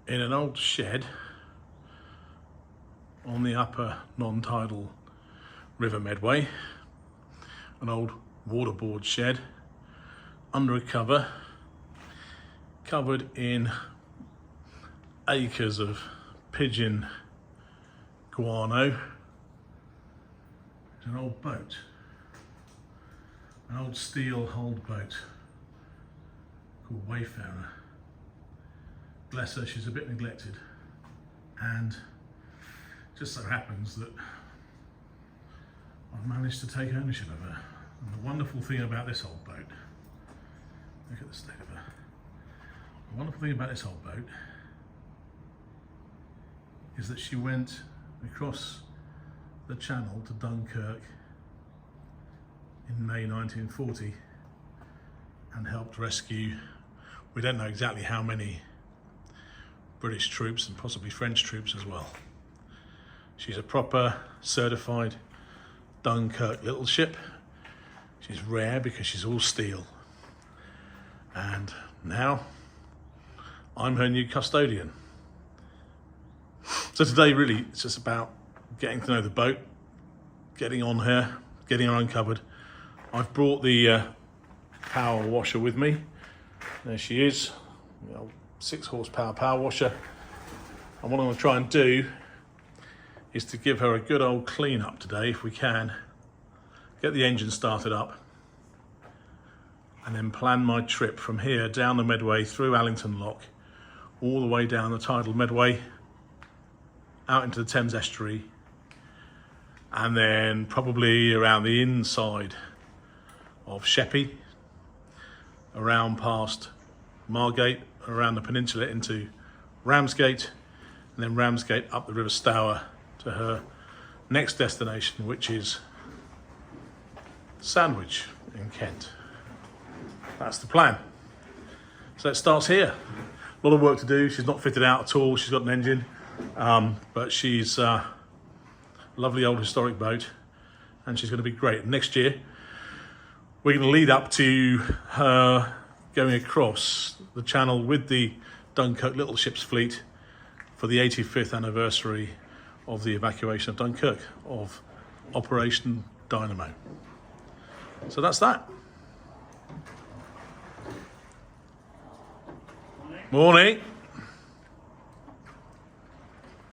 in an old shed on the upper non-tidal River Medway, an old waterboard shed under a cover, covered in acres of pigeon guano. An old boat, an old steel hulled boat called WAYFARER. Bless her, she's a bit neglected, and just so happens that I've managed to take ownership of her. And the wonderful thing about this old boat, look at the state of her. The wonderful thing about this old boat is that she went across the channel to Dunkirk in May 1940 and helped rescue, we don't know exactly how many, British troops and possibly French troops as well. She's a proper certified Dunkirk little ship. She's rare because she's all steel. And now I'm her new custodian. So today really it's just about getting to know the boat, getting on her, getting her uncovered. I've brought the power washer with me. There she is, 6 horsepower power washer. And what I'm going to try and do is to give her a good old clean up today if we can. Get the engine started up and then plan my trip from here down the Medway through Allington Lock, all the way down the tidal Medway, out into the Thames estuary, and then probably around the inside of Sheppey, around past Margate, around the peninsula into Ramsgate, and then Ramsgate up the River Stour to her next destination, which is Sandwich in Kent. That's the plan. So it starts here. A lot of work to do. She's not fitted out at all. She's got an engine, but she's a lovely old historic boat, and she's going to be great. Next year, we're going to lead up to her going across the channel with the Dunkirk Little Ships fleet for the 85th anniversary of the evacuation of Dunkirk, of Operation Dynamo. So that's that. Morning.